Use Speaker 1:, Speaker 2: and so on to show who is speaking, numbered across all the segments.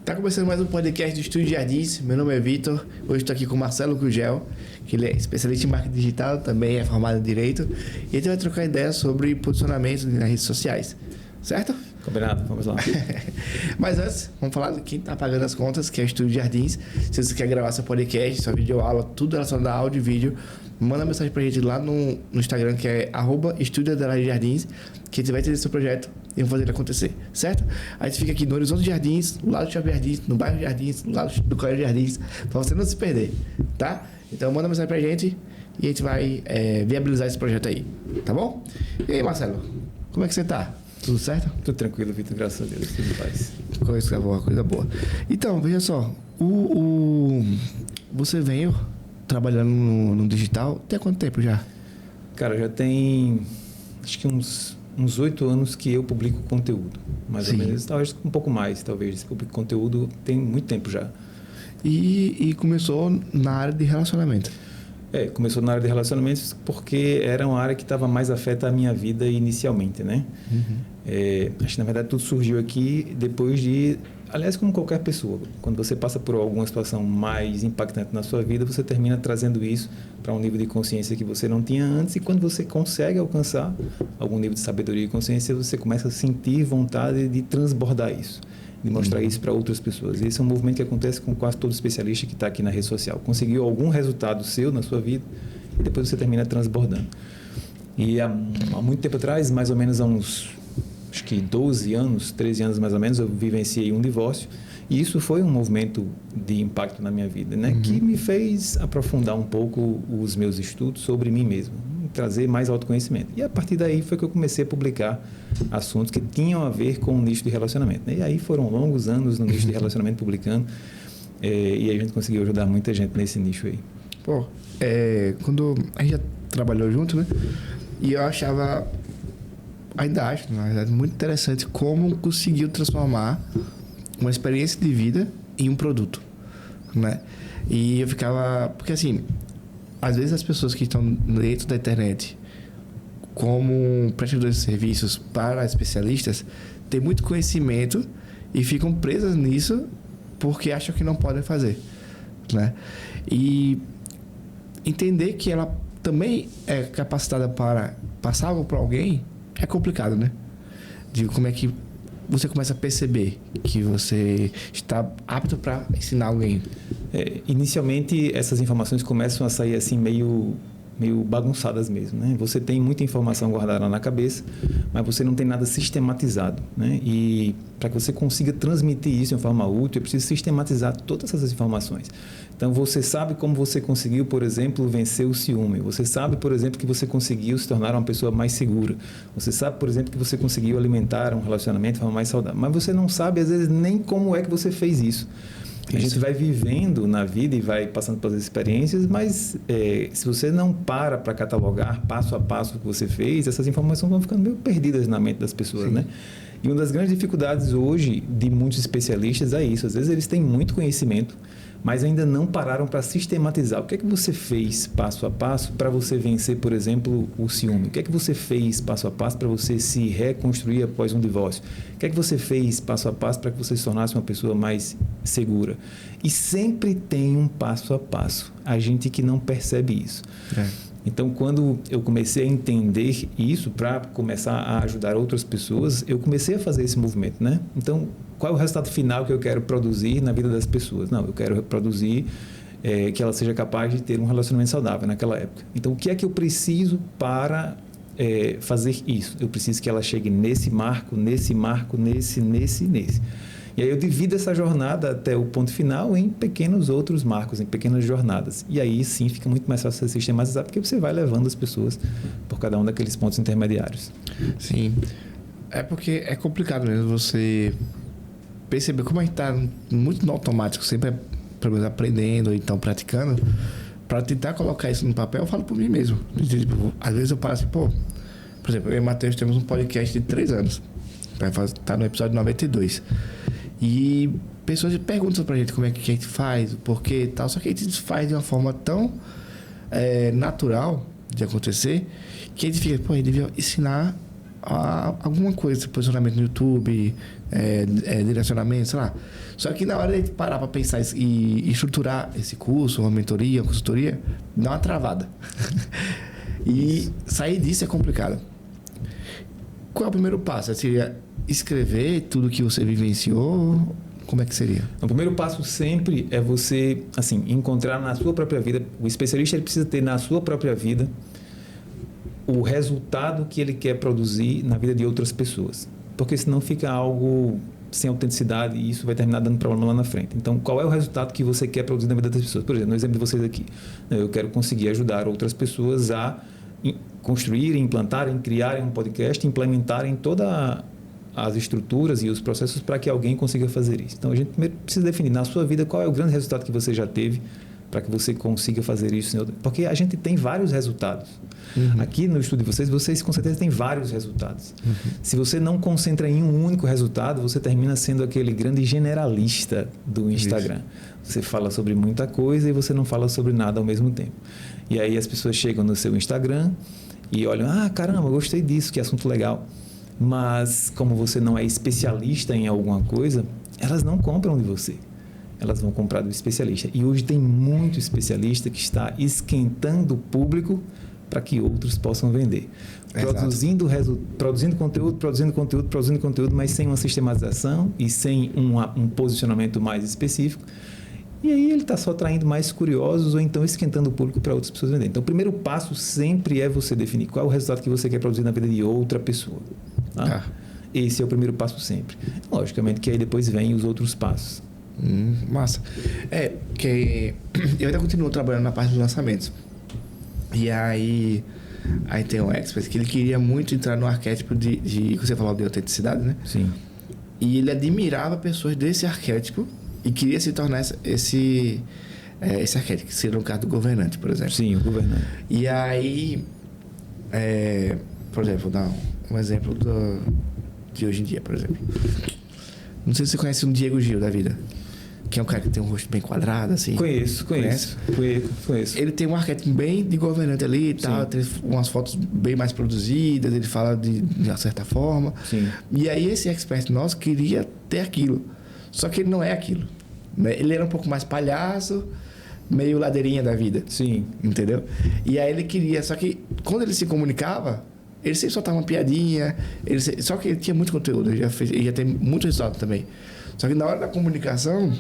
Speaker 1: Tá começando mais um podcast do Estúdio Jardins. Meu nome é Vitor. Hoje estou aqui com o Marcelo Gugel, que ele é especialista em marketing digital, também é formado em Direito. E a gente vai trocar ideias sobre posicionamento nas redes sociais. Certo?
Speaker 2: Combinado, vamos lá.
Speaker 1: Mas antes, vamos falar de quem está pagando as contas, que é o Estúdio Jardins. Se você quer gravar seu podcast, sua videoaula, tudo relacionado a áudio e vídeo, manda mensagem pra gente lá no Instagram, que é @estúdio_jardins, que a gente vai entender seu projeto e vamos fazer ele acontecer, certo? A gente fica aqui no Horizonte Jardins, no lado do Shopping Jardins, no bairro Jardins, no lado do Colégio Jardins, pra você não se perder, tá? Então manda mensagem pra gente e a gente vai viabilizar esse projeto aí, tá bom? E aí, Marcelo, como é que você tá? Tudo certo?
Speaker 2: Tudo tranquilo, Vitor, graças a Deus, tudo em paz.
Speaker 1: Coisa boa, coisa boa. Então, veja só, você veio trabalhando no digital tem quanto tempo já?
Speaker 2: Cara, já tem acho que uns 8 anos que eu publico conteúdo, mais ou menos, talvez um pouco mais, talvez, publico conteúdo tem muito tempo já.
Speaker 1: E começou na área de relacionamento.
Speaker 2: Começou na área de relacionamentos porque era uma área que estava mais afeta a minha vida inicialmente, né? Acho que na verdade tudo surgiu aqui depois de, aliás, como qualquer pessoa, quando você passa por alguma situação mais impactante na sua vida, você termina trazendo isso para um nível de consciência que você não tinha antes, e quando você consegue alcançar algum nível de sabedoria e consciência, você começa a sentir vontade de transbordar isso, de mostrar isso para outras pessoas. E esse é um movimento que acontece com quase todo especialista que está aqui na rede social. Conseguiu algum resultado seu na sua vida e depois você termina transbordando. E há muito tempo atrás, mais ou menos há uns, acho que 12 anos, 13 anos mais ou menos, eu vivenciei um divórcio. E isso foi um movimento de impacto na minha vida, né? Que me fez aprofundar um pouco os meus estudos sobre mim mesmo, trazer mais autoconhecimento. E a partir daí foi que eu comecei a publicar assuntos que tinham a ver com o nicho de relacionamento, né? E aí foram longos anos no nicho de relacionamento publicando, e a gente conseguiu ajudar muita gente nesse nicho aí.
Speaker 1: Pô, quando a gente já trabalhou junto, né? E eu achava, ainda acho, na verdade, muito interessante como conseguiu transformar uma experiência de vida em um produto, né? E eu ficava... Porque assim, às vezes as pessoas que estão dentro da internet como prestadores de serviços para especialistas têm muito conhecimento e ficam presas nisso porque acham que não podem fazer, né? E entender que ela também é capacitada para passar algo para alguém é complicado, né? De como é que você começa a perceber que você está apto para ensinar alguém.
Speaker 2: Inicialmente, essas informações começam a sair assim meio bagunçadas mesmo, né? Você tem muita informação guardada na cabeça, mas você não tem nada sistematizado, né? E para que você consiga transmitir isso de uma forma útil, é preciso sistematizar todas essas informações. Então, você sabe como você conseguiu, por exemplo, vencer o ciúme. Você sabe, por exemplo, que você conseguiu se tornar uma pessoa mais segura. Você sabe, por exemplo, que você conseguiu alimentar um relacionamento de forma mais saudável. Mas você não sabe, às vezes, nem como é que você fez isso. A gente vai vivendo na vida e vai passando pelas experiências, mas se você não para catalogar passo a passo o que você fez, essas informações vão ficando meio perdidas na mente das pessoas, né? E uma das grandes dificuldades hoje de muitos especialistas é isso. Às vezes eles têm muito conhecimento, mas ainda não pararam para sistematizar. O que é que você fez passo a passo para você vencer, por exemplo, o ciúme? O que é que você fez passo a passo para você se reconstruir após um divórcio? O que é que você fez passo a passo para que você se tornasse uma pessoa mais segura? E sempre tem um passo a passo. A gente que não percebe isso. Então, quando eu comecei a entender isso para começar a ajudar outras pessoas, eu comecei a fazer esse movimento, né? Então, qual é o resultado final que eu quero produzir na vida das pessoas? Não, eu quero produzir que ela seja capaz de ter um relacionamento saudável naquela época. Então, o que é que eu preciso para fazer isso? Eu preciso que ela chegue nesse marco, nesse. E aí eu divido essa jornada até o ponto final em pequenos outros marcos, em pequenas jornadas. E aí sim fica muito mais fácil você sistematizar, porque você vai levando as pessoas por cada um daqueles pontos intermediários.
Speaker 1: Sim. É porque é complicado mesmo você perceber como a gente está muito no automático, sempre pelo menos aprendendo ou então praticando, para tentar colocar isso no papel. Eu falo por mim mesmo. Tipo, às vezes eu paro assim, por exemplo, eu e o Matheus temos um podcast de 3 anos. Tá no episódio 92. E pessoas perguntam pra gente como é que a gente faz, o porquê e tal. Só que a gente faz de uma forma tão natural de acontecer que a gente fica, a gente devia ensinar alguma coisa, posicionamento no YouTube, direcionamento, sei lá. Só que na hora de parar para pensar e estruturar esse curso, uma mentoria, uma consultoria, dá uma travada. E sair disso é complicado. Qual é o primeiro passo? Seria escrever tudo que você vivenciou? Como é que seria?
Speaker 2: O primeiro passo sempre é você, assim, encontrar na sua própria vida. O especialista ele precisa ter na sua própria vida o resultado que ele quer produzir na vida de outras pessoas. Porque senão fica algo sem autenticidade e isso vai terminar dando problema lá na frente. Então, qual é o resultado que você quer produzir na vida das pessoas? Por exemplo, no exemplo de vocês aqui, eu quero conseguir ajudar outras pessoas a construírem, implantarem, criarem um podcast, implementarem toda as estruturas e os processos para que alguém consiga fazer isso. Então, a gente primeiro precisa definir na sua vida qual é o grande resultado que você já teve para que você consiga fazer isso. Porque a gente tem vários resultados. Aqui no estudo de vocês com certeza têm vários resultados. Se você não concentra em um único resultado, você termina sendo aquele grande generalista do Instagram. Isso. Você fala sobre muita coisa e você não fala sobre nada ao mesmo tempo. E aí as pessoas chegam no seu Instagram e olham, caramba, gostei disso, que assunto legal. Mas como você não é especialista em alguma coisa, elas não compram de você. Elas vão comprar do especialista. E hoje tem muito especialista que está esquentando o público para que outros possam vender. Produzindo conteúdo, mas sem uma sistematização e sem um posicionamento mais específico. E aí ele está só atraindo mais curiosos ou então esquentando o público para outras pessoas venderem. Então, o primeiro passo sempre é você definir qual é o resultado que você quer produzir na vida de outra pessoa. Tá? Esse é o primeiro passo sempre. Logicamente que aí depois vem os outros passos.
Speaker 1: Massa. Que eu ainda continuo trabalhando na parte dos lançamentos. E aí tem um expert que ele queria muito entrar no arquétipo de você falou de autenticidade, né?
Speaker 2: Sim.
Speaker 1: E ele admirava pessoas desse arquétipo e queria se tornar esse arquétipo, que seria no caso do governante, por exemplo.
Speaker 2: Sim, o governante.
Speaker 1: E aí, por exemplo, vou dar um exemplo de hoje em dia, por exemplo. Não sei se você conhece um Diego Gil da vida. Que é um cara que tem um rosto bem quadrado, assim.
Speaker 2: Conheço.
Speaker 1: Ele tem um arquétipo bem de governante ali e tal. Tem umas fotos bem mais produzidas. Ele fala de uma certa forma.
Speaker 2: Sim.
Speaker 1: E aí esse expert nosso queria ter aquilo. Só que ele não é aquilo. Né? Ele era um pouco mais palhaço, meio ladeirinha da vida.
Speaker 2: Sim.
Speaker 1: Entendeu? E aí ele queria... Só que quando ele se comunicava, ele sempre soltava uma piadinha. Só que ele tinha muito conteúdo. Ele já tem muito resultado também. Só que na hora da comunicação...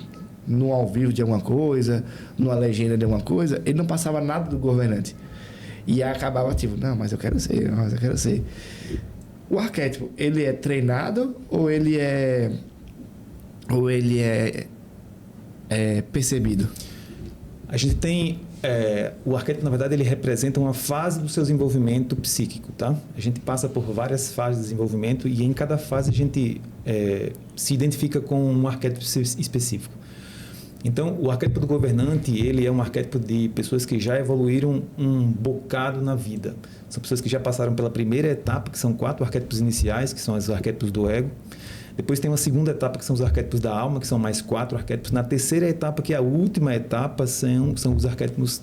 Speaker 1: no ao vivo de alguma coisa, numa legenda de alguma coisa, ele não passava nada do governante. E aí acabava tipo, não, mas eu quero ser. O arquétipo, ele é treinado ou ele é percebido?
Speaker 2: A gente tem... o arquétipo, na verdade, ele representa uma fase do seu desenvolvimento psíquico, tá? A gente passa por várias fases de desenvolvimento e em cada fase a gente se identifica com um arquétipo específico. Então, o arquétipo do governante, ele é um arquétipo de pessoas que já evoluíram um bocado na vida. São pessoas que já passaram pela primeira etapa, que são 4 arquétipos iniciais, que são os arquétipos do ego. Depois tem uma segunda etapa, que são os arquétipos da alma, que são mais 4 arquétipos. Na terceira etapa, que é a última etapa, são os arquétipos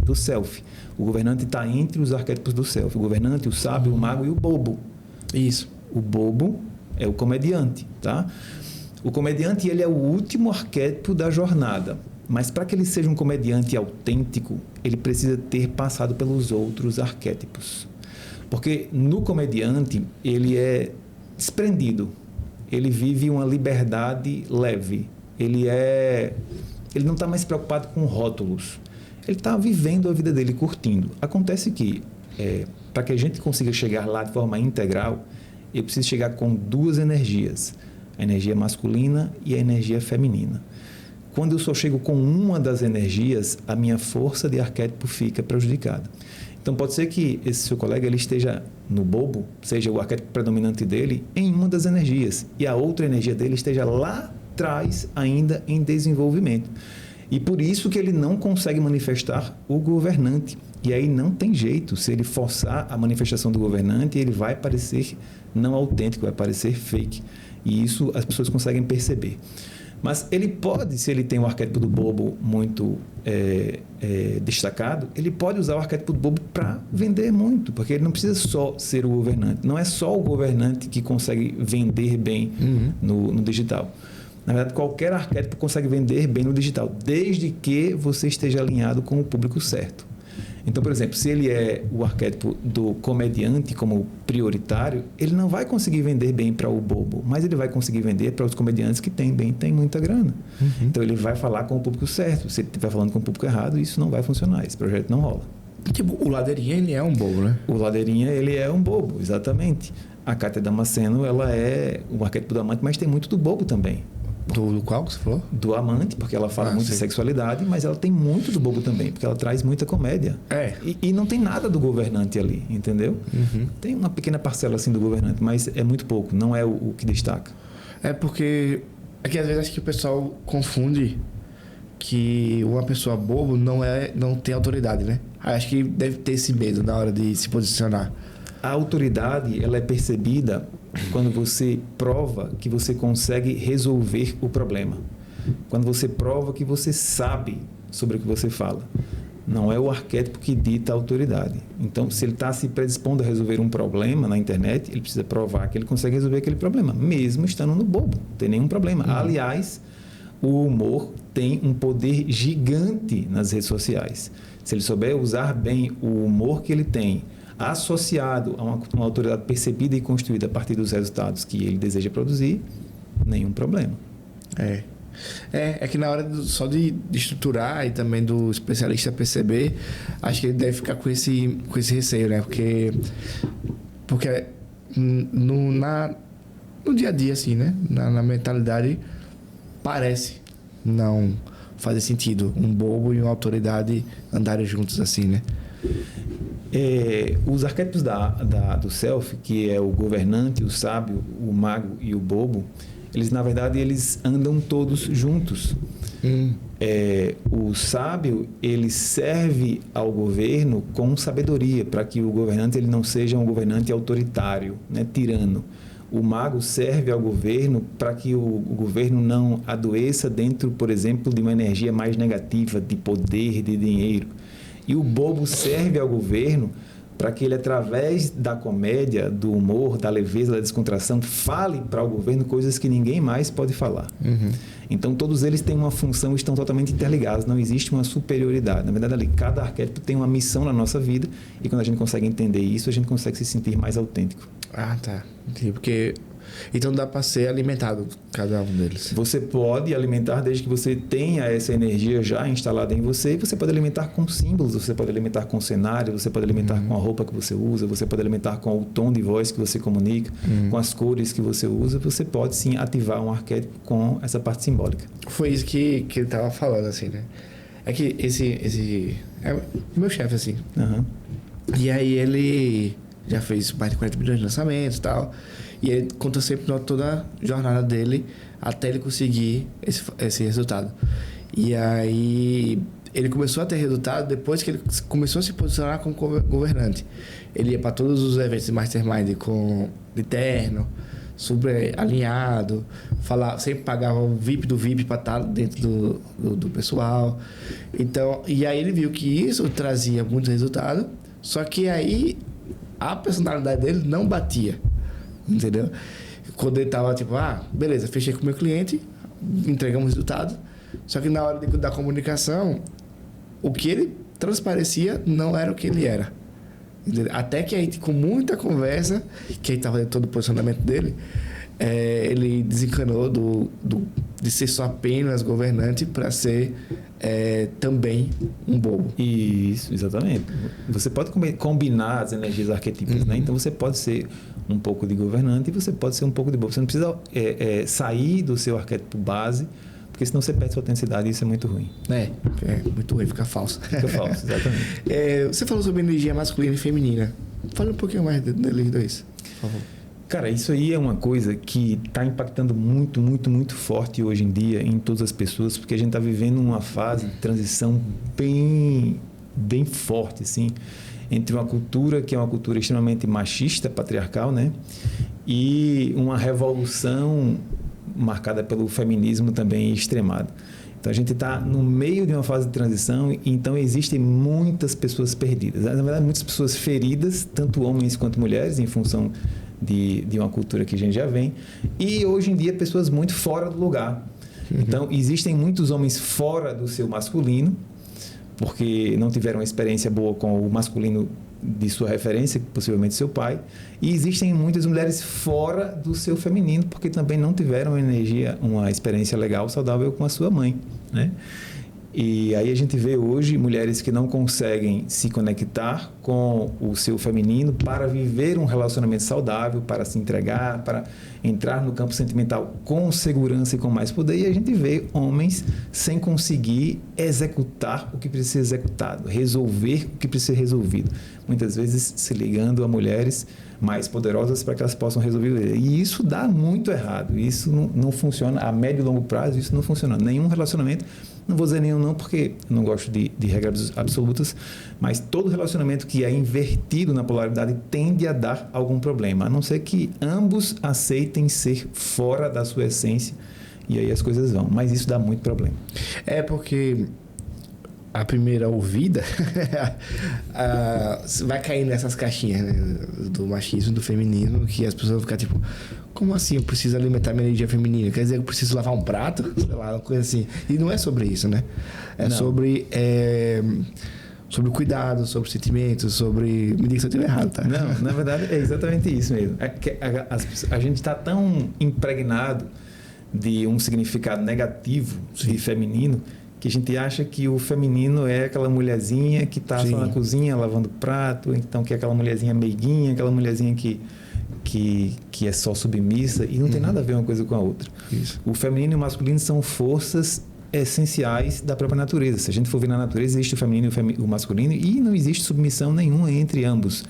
Speaker 2: do self. O governante está entre os arquétipos do self. O governante, o sábio, o mago e o bobo.
Speaker 1: Isso.
Speaker 2: O bobo é o comediante, tá? O comediante, ele é o último arquétipo da jornada. Mas para que ele seja um comediante autêntico, ele precisa ter passado pelos outros arquétipos. Porque no comediante, ele é desprendido. Ele vive uma liberdade leve. Ele não está mais preocupado com rótulos. Ele está vivendo a vida dele, curtindo. Acontece que, para que a gente consiga chegar lá de forma integral, eu preciso chegar com 2 energias. A energia masculina e a energia feminina. Quando eu só chego com uma das energias, a minha força de arquétipo fica prejudicada. Então, pode ser que esse seu colega ele esteja no bobo, seja o arquétipo predominante dele, em uma das energias, e a outra energia dele esteja lá atrás, ainda em desenvolvimento. E por isso que ele não consegue manifestar o governante. E aí não tem jeito. Se ele forçar a manifestação do governante, ele vai parecer não autêntico, vai parecer fake. E isso as pessoas conseguem perceber. Mas ele pode, se ele tem o arquétipo do bobo muito destacado, ele pode usar o arquétipo do bobo para vender muito, porque ele não precisa só ser o governante. Não é só o governante que consegue vender bem no digital. Na verdade, qualquer arquétipo consegue vender bem no digital, desde que você esteja alinhado com o público certo. Então, por exemplo, se ele é o arquétipo do comediante como prioritário, ele não vai conseguir vender bem para o bobo, mas ele vai conseguir vender para os comediantes que têm muita grana. Então, ele vai falar com o público certo. Se ele estiver falando com o público errado, isso não vai funcionar, esse projeto não rola.
Speaker 1: Tipo, o Ladeirinha, ele é um bobo, né?
Speaker 2: O Ladeirinha, ele é um bobo, exatamente. A Kátia Damasceno, ela é o arquétipo do amante, mas tem muito do bobo também.
Speaker 1: Do qual que você falou?
Speaker 2: Do amante, porque ela fala muito de sexualidade, mas ela tem muito do bobo também, porque ela traz muita comédia. E não tem nada do governante ali, entendeu? Tem uma pequena parcela assim do governante, mas é muito pouco, não é o que destaca.
Speaker 1: É porque... É que às vezes acho que o pessoal confunde que uma pessoa bobo não tem autoridade, né? Acho que deve ter esse medo na hora de se posicionar.
Speaker 2: A autoridade, ela é percebida quando você prova que você consegue resolver o problema. Quando você prova que você sabe sobre o que você fala. Não é o arquétipo que dita a autoridade. Então, se ele está se predispondo a resolver um problema na internet, ele precisa provar que ele consegue resolver aquele problema, mesmo estando no bobo. Não tem nenhum problema. Aliás, o humor tem um poder gigante nas redes sociais. Se ele souber usar bem o humor que ele tem, associado a uma autoridade percebida e construída a partir dos resultados que ele deseja produzir, nenhum problema.
Speaker 1: É que na hora só de estruturar e também do especialista perceber, acho que ele deve ficar com esse receio, né? Porque no dia a dia, assim, né? Na mentalidade, parece não fazer sentido um bobo e uma autoridade andarem juntos assim, né?
Speaker 2: Os arquétipos do self, que é o governante, o sábio, o mago e o bobo, eles na verdade eles andam todos juntos. O sábio, ele serve ao governo com sabedoria, para que o governante ele não seja um governante autoritário, né, tirano. O mago serve ao governo para que o governo não adoeça dentro, por exemplo, de uma energia mais negativa, de poder, de dinheiro. E o bobo serve ao governo para que ele, através da comédia, do humor, da leveza, da descontração, fale para o governo coisas que ninguém mais pode falar. Então, todos eles têm uma função, estão totalmente interligados, não existe uma superioridade. Na verdade, ali, cada arquétipo tem uma missão na nossa vida e quando a gente consegue entender isso, a gente consegue se sentir mais autêntico.
Speaker 1: Ah, tá. Entendi. Porque... Então dá para ser alimentado cada um deles.
Speaker 2: Você pode alimentar desde que você tenha essa energia já instalada em você. E você pode alimentar com símbolos, você pode alimentar com cenário, você pode alimentar com a roupa que você usa, você pode alimentar com o tom de voz que você comunica, com as cores que você usa. Você pode sim ativar um arquétipo com essa parte simbólica.
Speaker 1: Foi isso que ele estava falando, assim, né? É que esse é o meu chefe, assim. E aí ele já fez mais de 40 milhões de lançamentos e tal. E ele conta sempre toda a jornada dele até ele conseguir esse resultado. E aí ele começou a ter resultado depois que ele começou a se posicionar como governante. Ele ia para todos os eventos de Mastermind de terno, super alinhado, sempre pagava o VIP do VIP para estar dentro do pessoal. Então, e aí ele viu que isso trazia muito resultado, só que aí a personalidade dele não batia. Entendeu? Quando ele tava tipo, beleza, fechei com o meu cliente, entregamos o resultado, só que na hora da comunicação, o que ele transparecia não era o que ele era. Entendeu? Até que aí, com muita conversa, que aí tava dentro todo o posicionamento dele, ele desencanou de ser só apenas governante para ser também um bobo.
Speaker 2: Isso, exatamente. Você pode combinar as energias arquetípicas, né? Então você pode ser um pouco de governante e você pode ser um pouco de bobo. Você não precisa sair do seu arquétipo base, porque senão você perde sua autenticidade e isso é muito ruim.
Speaker 1: É muito ruim, fica falso.
Speaker 2: Fica falso, exatamente.
Speaker 1: Você falou sobre energia masculina e feminina. Fala um pouquinho mais deles dois, por favor.
Speaker 2: Cara, isso aí é uma coisa que está impactando muito, muito, muito forte hoje em dia em todas as pessoas, porque a gente está vivendo uma fase de transição bem, bem forte, assim, entre uma cultura que é uma cultura extremamente machista, patriarcal, né? E uma revolução marcada pelo feminismo também extremado. Então, a gente está no meio de uma fase de transição e, então, existem muitas pessoas perdidas. Na verdade, muitas pessoas feridas, tanto homens quanto mulheres, em função de uma cultura que a gente já vem. E, hoje em dia, pessoas muito fora do lugar. Então, existem muitos homens fora do seu masculino, porque não tiveram uma experiência boa com o masculino de sua referência, possivelmente seu pai. E existem muitas mulheres fora do seu feminino, porque também não tiveram uma experiência legal, saudável com a sua mãe, né? E aí a gente vê hoje mulheres que não conseguem se conectar com o seu feminino para viver um relacionamento saudável, para se entregar, para entrar no campo sentimental com segurança e com mais poder. E a gente vê homens sem conseguir executar o que precisa ser executado, resolver o que precisa ser resolvido. Muitas vezes se ligando a mulheres mais poderosas para que elas possam resolver. E isso dá muito errado. Isso não funciona a médio e longo prazo. Isso não funciona. Nenhum relacionamento, não vou dizer nenhum não, porque eu não gosto de regras absolutas, mas todo relacionamento que é invertido na polaridade tende a dar algum problema, a não ser que ambos aceitem ser fora da sua essência, e aí as coisas vão. Mas isso dá muito problema.
Speaker 1: É porque a primeira ouvida vai cair nessas caixinhas, né? Do machismo, do feminismo, que as pessoas vão ficar tipo, como assim eu preciso alimentar minha energia feminina? Quer dizer, eu preciso lavar um prato? Sei lá, uma coisa assim. E não é sobre isso, né? É sobre o cuidado, sobre os sentimentos, sobre... Me diga se eu estiver errado, tá?
Speaker 2: Não, na verdade é exatamente isso mesmo. A gente está tão impregnado de um significado negativo de feminino, que a gente acha que o feminino é aquela mulherzinha que está só na cozinha lavando prato, então que é aquela mulherzinha meiguinha, aquela mulherzinha que é só submissa, e não tem nada a ver uma coisa com a outra.
Speaker 1: Isso.
Speaker 2: O feminino e o masculino são forças essenciais da própria natureza. Se a gente for ver na natureza, existe o feminino e o masculino, e não existe submissão nenhuma entre ambos.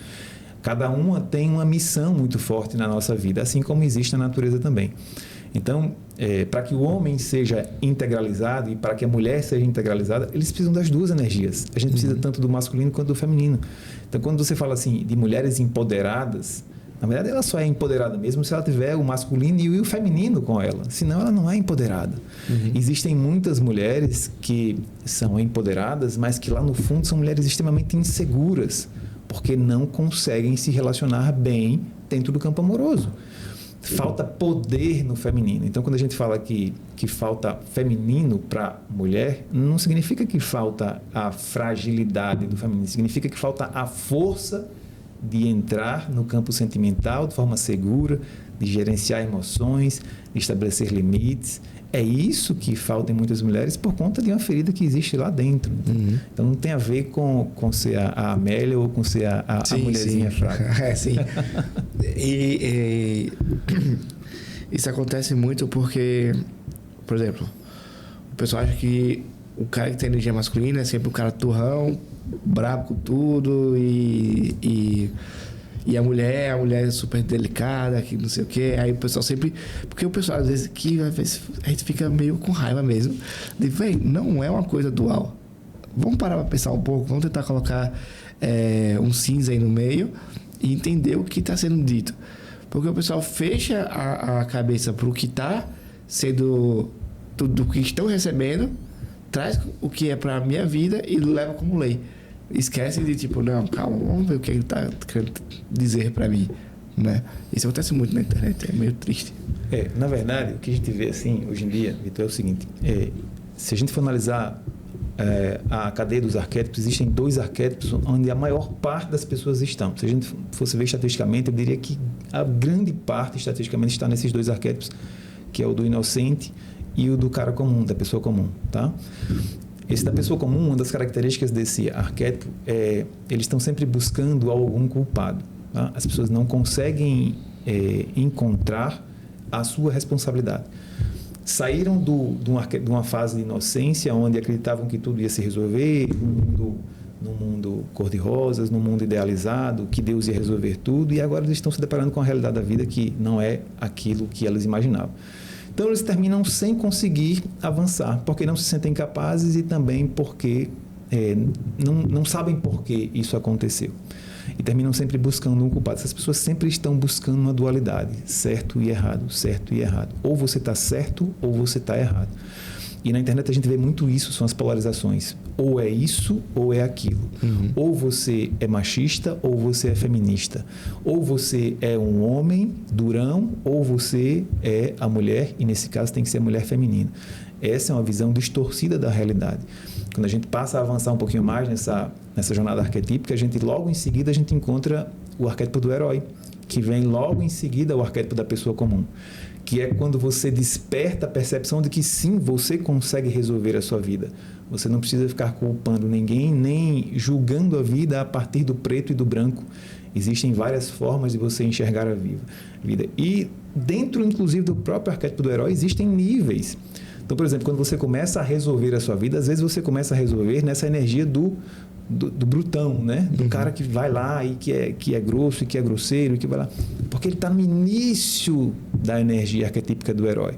Speaker 2: Cada uma tem uma missão muito forte na nossa vida, assim como existe na natureza também. Então, para que o homem seja integralizado e para que a mulher seja integralizada, eles precisam das duas energias. A gente precisa tanto do masculino quanto do feminino. Então, quando você fala assim de mulheres empoderadas, na verdade, ela só é empoderada mesmo se ela tiver o masculino e o feminino com ela. Senão, ela não é empoderada. Existem muitas mulheres que são empoderadas, mas que lá no fundo são mulheres extremamente inseguras, porque não conseguem se relacionar bem dentro do campo amoroso. Falta poder no feminino. Então, quando a gente fala que falta feminino para mulher, não significa que falta a fragilidade do feminino, significa que falta a força de entrar no campo sentimental de forma segura, de gerenciar emoções, de estabelecer limites. É isso que falta em muitas mulheres por conta de uma ferida que existe lá dentro. Então, não tem a ver com ser a Amélia ou com ser a mulherzinha fraca.
Speaker 1: Sim. E isso acontece muito porque, por exemplo, o pessoal acha que o cara que tem energia masculina é sempre o cara turrão, brabo com tudo, e a mulher é super delicada, que não sei o quê. Aí o pessoal sempre... Porque o pessoal, às vezes a gente fica meio com raiva mesmo. De, véi, não é uma coisa dual. Vamos parar para pensar um pouco, vamos tentar colocar um cinza aí no meio e entender o que está sendo dito. Porque o pessoal fecha a cabeça para o que está sendo... do que estão recebendo, traz o que é para a minha vida e leva como lei. Esquece de tipo, não, calma, vamos ver o que ele está querendo dizer para mim, né? Isso acontece muito na internet, é meio triste.
Speaker 2: Na verdade, o que a gente vê assim hoje em dia, Vitor, é o seguinte: se a gente for analisar a cadeia dos arquétipos, existem 2 arquétipos onde a maior parte das pessoas estão. Se a gente fosse ver estatisticamente, eu diria que a grande parte estatisticamente está nesses 2 arquétipos, que é o do inocente e o do cara comum, da pessoa comum, tá? Esse da pessoa comum, uma das características desse arquétipo eles estão sempre buscando algum culpado, tá? As pessoas não conseguem encontrar a sua responsabilidade. Saíram de uma fase de inocência, onde acreditavam que tudo ia se resolver, no mundo cor-de-rosas, no mundo idealizado, que Deus ia resolver tudo, e agora eles estão se deparando com a realidade da vida que não é aquilo que elas imaginavam. Então, eles terminam sem conseguir avançar, porque não se sentem capazes e também porque não sabem por que isso aconteceu. e terminam sempre buscando um culpado. Essas pessoas sempre estão buscando uma dualidade, certo e errado, certo e errado. Ou você está certo ou você está errado. E na internet a gente vê muito isso, são as polarizações. Ou é isso ou é aquilo. Ou você é machista ou você é feminista. Ou você é um homem durão ou você é a mulher, e nesse caso tem que ser a mulher feminina. Essa é uma visão distorcida da realidade. Quando a gente passa a avançar um pouquinho mais nessa jornada arquetípica, logo em seguida a gente encontra o arquétipo do herói, que vem logo em seguida o arquétipo da pessoa comum, que é quando você desperta a percepção de que sim, você consegue resolver a sua vida. Você não precisa ficar culpando ninguém, nem julgando a vida a partir do preto e do branco. Existem várias formas de você enxergar a vida. E dentro, inclusive, do próprio arquétipo do herói, existem níveis. Então, por exemplo, quando você começa a resolver a sua vida, às vezes você começa a resolver nessa energia do brutão, né? Do cara que vai lá e que é grosso e que é grosseiro e que vai lá. Porque ele está no início da energia arquetípica do herói.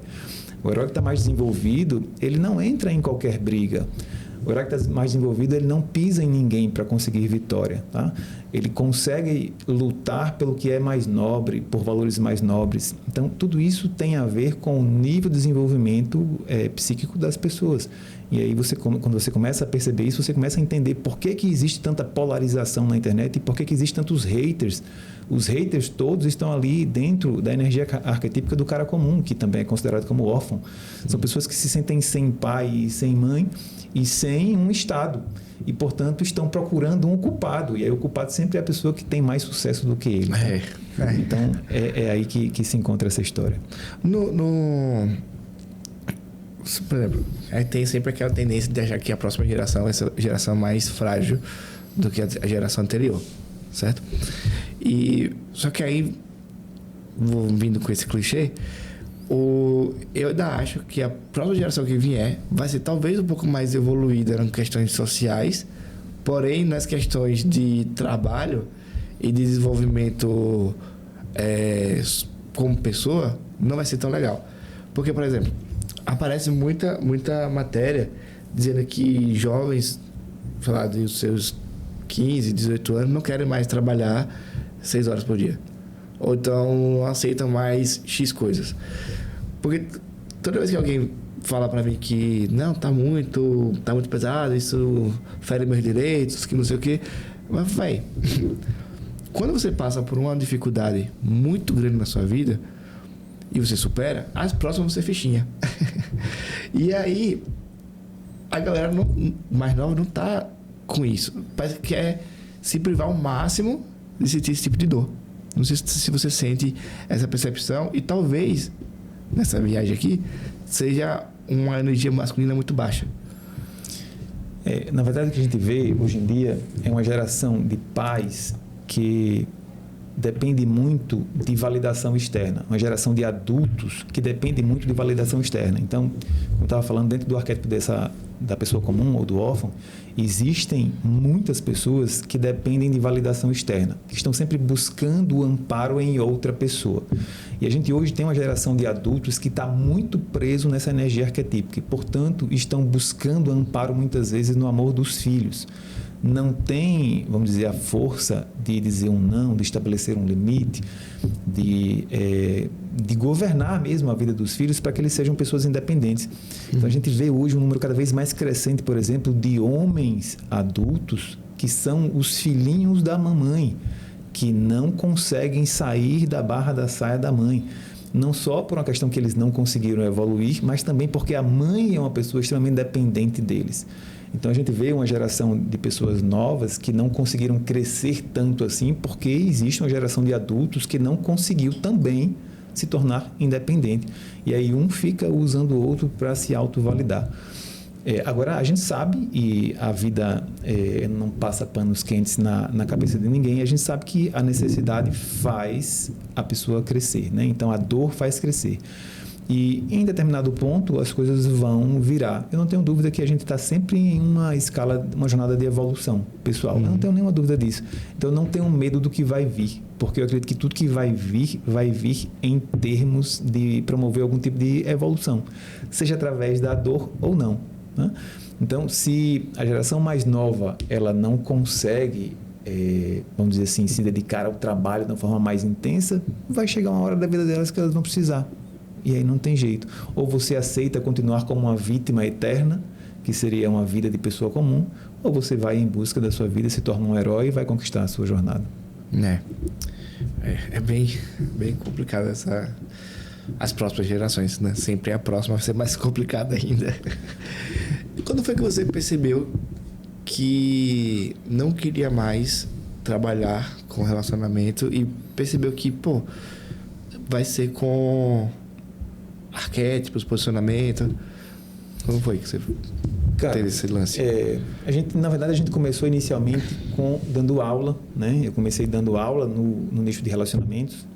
Speaker 2: O herói que está mais desenvolvido, ele não entra em qualquer briga. O herói que está mais desenvolvido, ele não pisa em ninguém para conseguir vitória, tá? Ele consegue lutar pelo que é mais nobre, por valores mais nobres. Então, tudo isso tem a ver com o nível de desenvolvimento psíquico das pessoas. E aí, quando você começa a perceber isso, você começa a entender por que existe tanta polarização na internet e por que existem tantos haters. Os haters todos estão ali dentro da energia arquetípica do cara comum, que também é considerado como órfão. São pessoas que se sentem sem pai e sem mãe e sem um Estado. E, portanto, estão procurando um culpado. E aí o culpado sempre é a pessoa que tem mais sucesso do que ele. Tá? Então, é aí que se encontra essa história.
Speaker 1: Por exemplo, aí tem sempre aquela tendência de achar que a próxima geração vai ser a geração mais frágil do que a geração anterior, certo? Só que aí, vou vindo com esse clichê, eu ainda acho que a próxima geração que vier vai ser talvez um pouco mais evoluída em questões sociais, porém nas questões de trabalho e de desenvolvimento como pessoa, não vai ser tão legal. Porque, por exemplo, aparece muita matéria dizendo que jovens, sei lá, dos seus 15, 18 anos, não querem mais trabalhar 6 horas por dia. Ou então não aceitam mais X coisas. Porque toda vez que alguém fala pra mim que não, tá muito pesado, isso fere meus direitos, que não sei o quê. Mas, véi, quando você passa por uma dificuldade muito grande na sua vida e você supera, as próximas vão ser fichinha. E aí, a galera mais nova não tá com isso. Parece que quer se privar ao máximo de sentir esse tipo de dor. Não sei se você sente essa percepção e talvez, nessa viagem aqui, seja uma energia masculina muito baixa.
Speaker 2: Na verdade, o que a gente vê hoje em dia é uma geração de pais que depende muito de validação externa. Uma geração de adultos que depende muito de validação externa. Então, como eu estava falando, dentro do arquétipo da pessoa comum ou do órfão, existem muitas pessoas que dependem de validação externa, que estão sempre buscando o amparo em outra pessoa. E a gente hoje tem uma geração de adultos que está muito preso nessa energia arquetípica e, portanto, estão buscando amparo muitas vezes no amor dos filhos. Não tem, vamos dizer, a força de dizer um não, de estabelecer um limite, de governar mesmo a vida dos filhos para que eles sejam pessoas independentes. Então, a gente vê hoje um número cada vez mais crescente, por exemplo, de homens adultos que são os filhinhos da mamãe, que não conseguem sair da barra da saia da mãe. Não só por uma questão que eles não conseguiram evoluir, mas também porque a mãe é uma pessoa extremamente dependente deles. Então, a gente vê uma geração de pessoas novas que não conseguiram crescer tanto assim, porque existe uma geração de adultos que não conseguiu também se tornar independente. E aí um fica usando o outro para se autovalidar. Agora, a gente sabe, e a vida não passa panos quentes na cabeça de ninguém, a gente sabe que a necessidade faz a pessoa crescer, né? Então, a dor faz crescer. E em determinado ponto as coisas vão virar. Eu não tenho dúvida que a gente está sempre em uma escala, uma jornada de evolução pessoal. Eu não tenho nenhuma dúvida disso. Então eu não tenho medo do que vai vir, porque eu acredito que tudo que vai vir em termos de promover algum tipo de evolução, seja através da dor ou não, né? Então, se a geração mais nova ela não consegue vamos dizer assim, se dedicar ao trabalho de uma forma mais intensa, vai chegar uma hora da vida delas que elas vão precisar. E aí não tem jeito. Ou você aceita continuar como uma vítima eterna, que seria uma vida de pessoa comum, ou você vai em busca da sua vida, se torna um herói e vai conquistar a sua jornada.
Speaker 1: É bem complicado as próximas gerações, né? Sempre a próxima vai ser mais complicada ainda. Quando foi que você percebeu que não queria mais trabalhar com relacionamento e percebeu que, vai ser com arquétipos, posicionamento? Como foi que você teve esse lance?
Speaker 2: Na verdade, a gente começou inicialmente dando aula, né? Eu comecei dando aula no nicho de relacionamentos,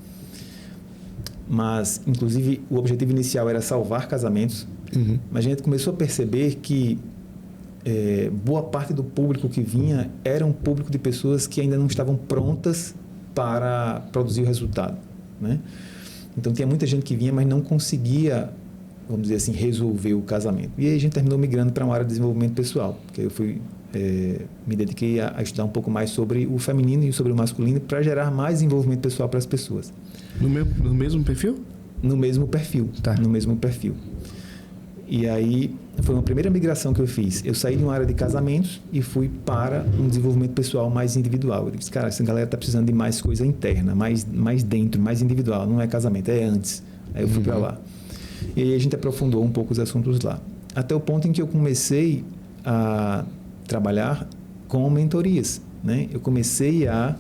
Speaker 2: mas, inclusive, o objetivo inicial era salvar casamentos, mas a gente começou a perceber que boa parte do público que vinha era um público de pessoas que ainda não estavam prontas para produzir o resultado, né? Então, tinha muita gente que vinha, mas não conseguia, vamos dizer assim, resolver o casamento. E aí a gente terminou migrando para uma área de desenvolvimento pessoal, porque eu me dediquei a estudar um pouco mais sobre o feminino e sobre o masculino para gerar mais desenvolvimento pessoal para as pessoas.
Speaker 1: No mesmo perfil?
Speaker 2: No mesmo perfil,
Speaker 1: tá.
Speaker 2: No mesmo perfil. E aí, foi uma primeira migração que eu fiz. Eu saí de uma área de casamentos e fui para um desenvolvimento pessoal mais individual. Eu disse, cara, essa galera está precisando de mais coisa interna, mais dentro, mais individual. Não é casamento, é antes. Aí eu fui para lá. E aí a gente aprofundou um pouco os assuntos lá. Até o ponto em que eu comecei a trabalhar com mentorias, né? Eu comecei a,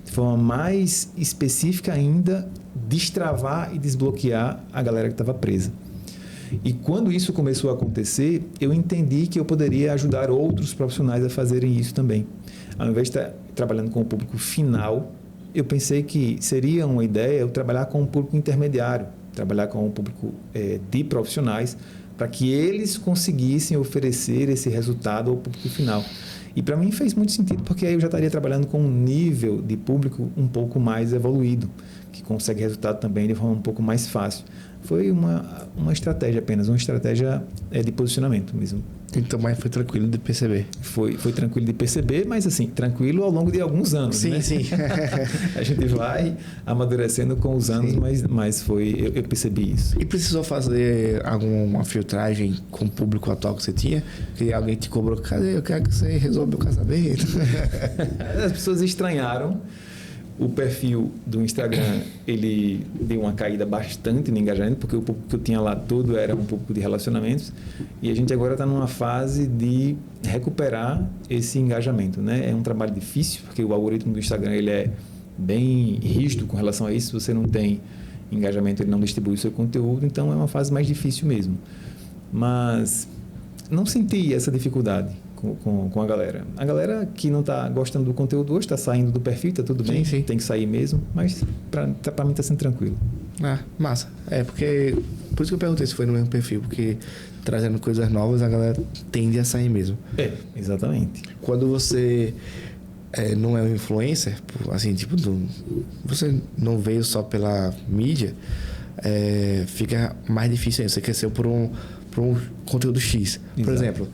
Speaker 2: de forma mais específica ainda, destravar e desbloquear a galera que estava presa. E quando isso começou a acontecer, eu entendi que eu poderia ajudar outros profissionais a fazerem isso também. Ao invés de estar trabalhando com o público final, eu pensei que seria uma ideia eu trabalhar com um público intermediário, trabalhar com um público de profissionais, para que eles conseguissem oferecer esse resultado ao público final. E para mim fez muito sentido, porque aí eu já estaria trabalhando com um nível de público um pouco mais evoluído, que consegue resultado também de forma um pouco mais fácil. Foi uma estratégia apenas, uma estratégia de posicionamento mesmo.
Speaker 1: Então, mas foi tranquilo de perceber.
Speaker 2: Foi tranquilo de perceber, mas assim, tranquilo ao longo de alguns anos,
Speaker 1: sim,
Speaker 2: né?
Speaker 1: Sim.
Speaker 2: A gente vai amadurecendo com os anos, mas eu percebi isso.
Speaker 1: E precisou fazer alguma filtragem com o público atual que você tinha? Que alguém te cobrou, cadê? Eu quero que você resolva o casamento.
Speaker 2: As pessoas estranharam. O perfil do Instagram, ele deu uma caída bastante no engajamento, porque o público que eu tinha lá todo era um público de relacionamentos, e a gente agora está numa fase de recuperar esse engajamento, né? É um trabalho difícil, porque o algoritmo do Instagram ele é bem rígido com relação a isso. Se você não tem engajamento, ele não distribui o seu conteúdo, então é uma fase mais difícil mesmo. Mas não senti essa dificuldade com a galera. A galera que não está gostando do conteúdo hoje está saindo do perfil, está tudo bem,
Speaker 1: sim.
Speaker 2: Tem que sair mesmo, mas para mim está sendo tranquilo.
Speaker 1: Massa. Por isso que eu perguntei se foi no mesmo perfil, porque trazendo coisas novas a galera tende a sair mesmo.
Speaker 2: Exatamente.
Speaker 1: Quando você não é um influencer, assim, tipo, você não veio só pela mídia, fica mais difícil ainda. Você cresceu por um conteúdo X. Por exemplo,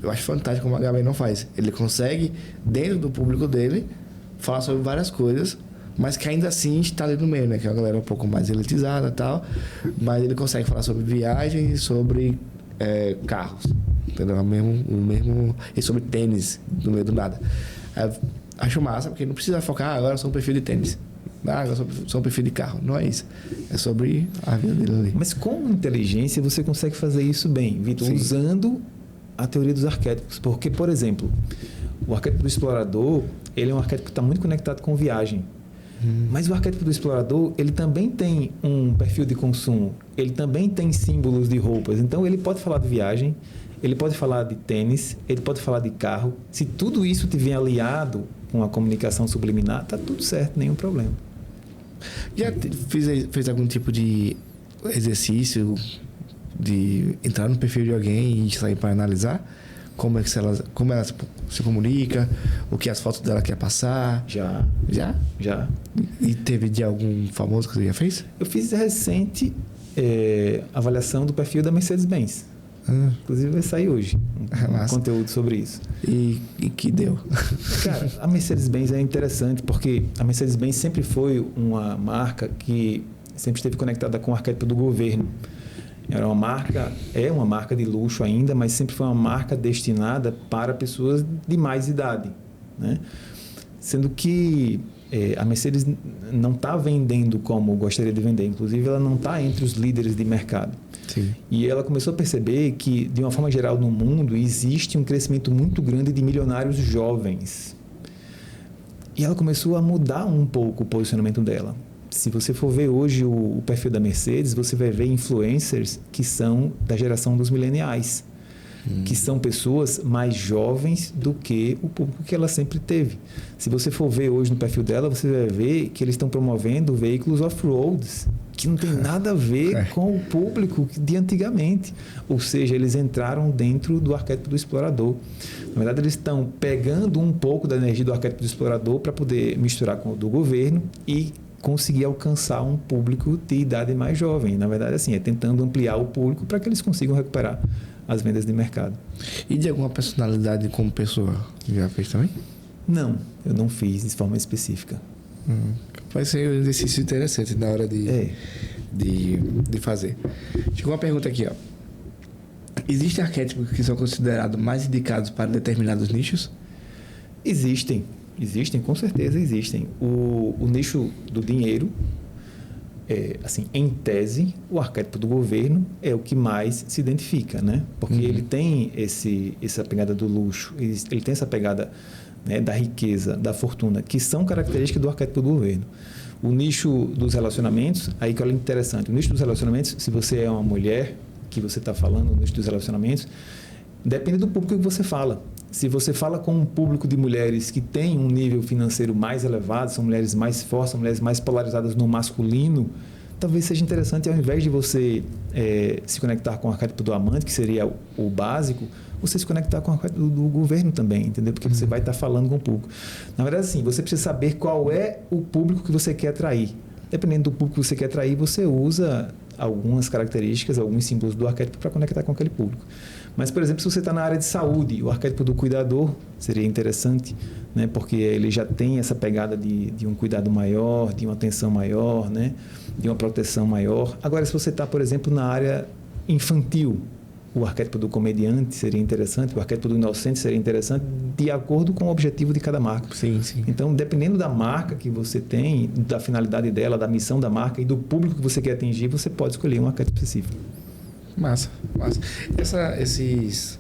Speaker 1: eu acho fantástico como a Gabi não faz. Ele consegue, dentro do público dele, falar sobre várias coisas, mas que ainda assim está ali no meio, né? Que é uma galera um pouco mais elitizada e tal. Mas ele consegue falar sobre viagem e sobre carros. Entendeu? O mesmo... E sobre tênis, no meio do nada. Acho massa, porque não precisa focar, agora eu sou um perfil de tênis. Eu sou um perfil de carro. Não é isso. É sobre a vida dele ali.
Speaker 2: Mas com inteligência você consegue fazer isso bem, Vitor, usando a teoria dos arquétipos. Porque, por exemplo, o arquétipo do explorador, ele é um arquétipo que está muito conectado com viagem. Mas o arquétipo do explorador, ele também tem um perfil de consumo. Ele também tem símbolos de roupas. Então, ele pode falar de viagem, ele pode falar de tênis, ele pode falar de carro. Se tudo isso tiver aliado com a comunicação subliminar, está tudo certo, nenhum problema.
Speaker 1: Já fez algum tipo de exercício de entrar no perfil de alguém e sair para analisar como ela se comunica, o que as fotos dela quer passar?
Speaker 2: Já.
Speaker 1: E teve de algum famoso que você já fez?
Speaker 2: Eu fiz recente avaliação do perfil da Mercedes-Benz. Inclusive vai sair hoje um conteúdo sobre isso.
Speaker 1: E que deu?
Speaker 2: Cara, a Mercedes-Benz é interessante porque a Mercedes-Benz sempre foi uma marca que sempre esteve conectada com o arquétipo do governo. É uma marca de luxo ainda, mas sempre foi uma marca destinada para pessoas de mais idade, né? Sendo que a Mercedes não está vendendo como gostaria de vender. Inclusive, ela não está entre os líderes de mercado.
Speaker 1: Sim.
Speaker 2: E ela começou a perceber que, de uma forma geral, no mundo, existe um crescimento muito grande de milionários jovens. E ela começou a mudar um pouco o posicionamento dela. Se você for ver hoje o perfil da Mercedes, você vai ver influencers que são da geração dos mileniais, que são pessoas mais jovens do que o público que ela sempre teve. Se você for ver hoje no perfil dela, você vai ver que eles estão promovendo veículos off-roads, que não tem nada a ver com o público de antigamente. Ou seja, eles entraram dentro do arquétipo do explorador. Na verdade, eles estão pegando um pouco da energia do arquétipo do explorador para poder misturar com o do governo e conseguir alcançar um público de idade mais jovem. Na verdade, assim, é tentando ampliar o público para que eles consigam recuperar as vendas de mercado.
Speaker 1: E de alguma personalidade como pessoa? Já fez também?
Speaker 2: Não, eu não fiz de forma específica.
Speaker 1: Vai ser um exercício interessante na hora de fazer. Chegou uma pergunta aqui, ó. Existem arquétipos que são considerados mais indicados para determinados nichos?
Speaker 2: Existem, com certeza existem. O nicho do dinheiro, assim, em tese, o arquétipo do governo é o que mais se identifica, né? Porque ele tem essa pegada do luxo, ele tem essa pegada, né, da riqueza, da fortuna, que são características do arquétipo do governo. O nicho dos relacionamentos, aí que é interessante. O nicho dos relacionamentos, se você é uma mulher que você está falando, o nicho dos relacionamentos, depende do público que você fala. Se você fala com um público de mulheres que tem um nível financeiro mais elevado, são mulheres mais fortes, são mulheres mais polarizadas no masculino, talvez seja interessante, ao invés de você se conectar com o arquétipo do amante, que seria o básico, você se conectar com o arquétipo do governo também, entendeu? Porque você vai estar falando com o público. Na verdade, assim, você precisa saber qual é o público que você quer atrair. Dependendo do público que você quer atrair, você usa algumas características, alguns símbolos do arquétipo para conectar com aquele público. Mas, por exemplo, se você está na área de saúde, o arquétipo do cuidador seria interessante, né? Porque ele já tem essa pegada de um cuidado maior, de uma atenção maior, né? De uma proteção maior. Agora, se você está, por exemplo, na área infantil, o arquétipo do comediante seria interessante, o arquétipo do inocente seria interessante, de acordo com o objetivo de cada marca.
Speaker 1: Sim, sim.
Speaker 2: Então, dependendo da marca que você tem, da finalidade dela, da missão da marca e do público que você quer atingir, você pode escolher um arquétipo específico.
Speaker 1: Massa. Esse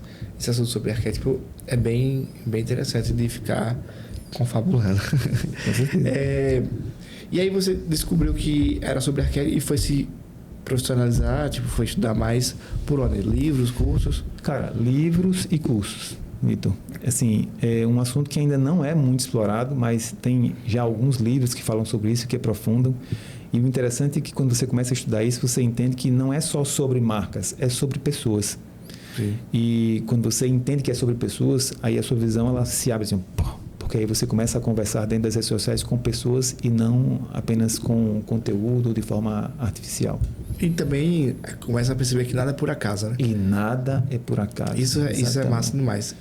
Speaker 1: assunto sobre arquétipo é bem interessante de ficar confabulando.
Speaker 2: Com certeza.
Speaker 1: E aí você descobriu que era sobre arquétipo e foi se profissionalizar, foi estudar mais por onde? Livros, cursos?
Speaker 2: Cara, livros e cursos, Vitor. Assim, é um assunto que ainda não é muito explorado, mas tem já alguns livros que falam sobre isso, que aprofundam. E o interessante é que quando você começa a estudar isso, você entende que não é só sobre marcas, é sobre pessoas.
Speaker 1: Sim.
Speaker 2: E quando você entende que é sobre pessoas, aí a sua visão ela se abre assim, porque aí você começa a conversar dentro das redes sociais com pessoas e não apenas com conteúdo de forma artificial.
Speaker 1: E também começa a perceber que nada é por acaso, né?
Speaker 2: E nada é por acaso.
Speaker 1: Isso é massa demais.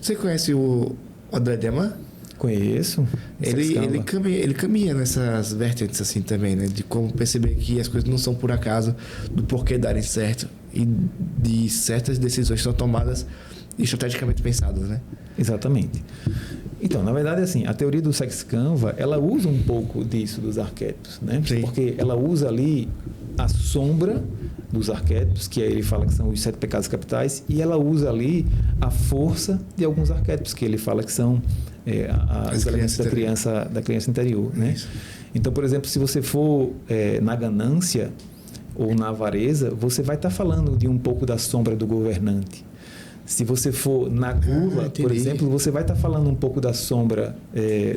Speaker 1: Você conhece o André Deman?
Speaker 2: Conheço.
Speaker 1: Ele caminha nessas vertentes assim também, né? De como perceber que as coisas não são por acaso, do porquê darem certo e de certas decisões que são tomadas estrategicamente pensadas, né?
Speaker 2: Exatamente. Então, na verdade, assim, a teoria do Sex Canva, ela usa um pouco disso dos arquétipos, né?
Speaker 1: Sim.
Speaker 2: Porque ela usa ali a sombra dos arquétipos, que aí ele fala que são os 7 pecados capitais, e ela usa ali a força de alguns arquétipos, que ele fala que são os elementos da criança interior, né?
Speaker 1: Isso.
Speaker 2: Então, por exemplo, se você for na ganância ou na avareza, você vai estar falando de um pouco da sombra do governante. Se você for na gula, por exemplo, você vai estar falando um pouco da sombra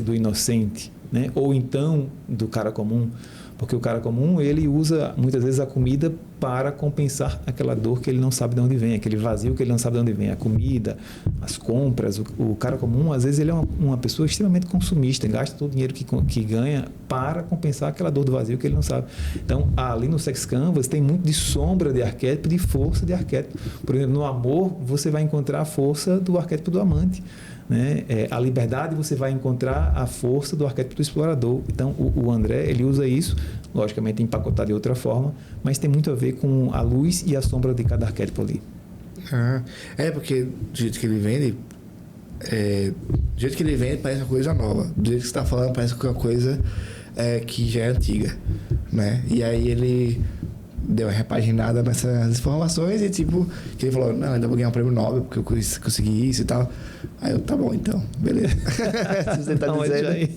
Speaker 2: do inocente, né? Ou então do cara comum. Porque o cara comum, ele usa muitas vezes a comida para compensar aquela dor que ele não sabe de onde vem, aquele vazio que ele não sabe de onde vem. A comida, as compras, o cara comum, às vezes ele é uma pessoa extremamente consumista, gasta todo o dinheiro que ganha para compensar aquela dor do vazio que ele não sabe. Então, ali no Sex Canvas tem muito de sombra de arquétipo, de força de arquétipo. Por exemplo, no amor, você vai encontrar a força do arquétipo do amante. Né? A liberdade, você vai encontrar a força do arquétipo do explorador. Então, o André, ele usa isso, logicamente empacotado de outra forma, mas tem muito a ver com a luz e a sombra de cada arquétipo ali.
Speaker 1: Porque do jeito que ele vende, parece uma coisa nova. Do jeito que você está falando, parece que é uma coisa que já é antiga, né? E aí ele deu uma repaginada nessas informações e tipo, que ele falou, não, ainda vou ganhar um prêmio Nobel porque eu consegui isso e tal. Aí eu, tá bom então, beleza. Se você tá dizendo.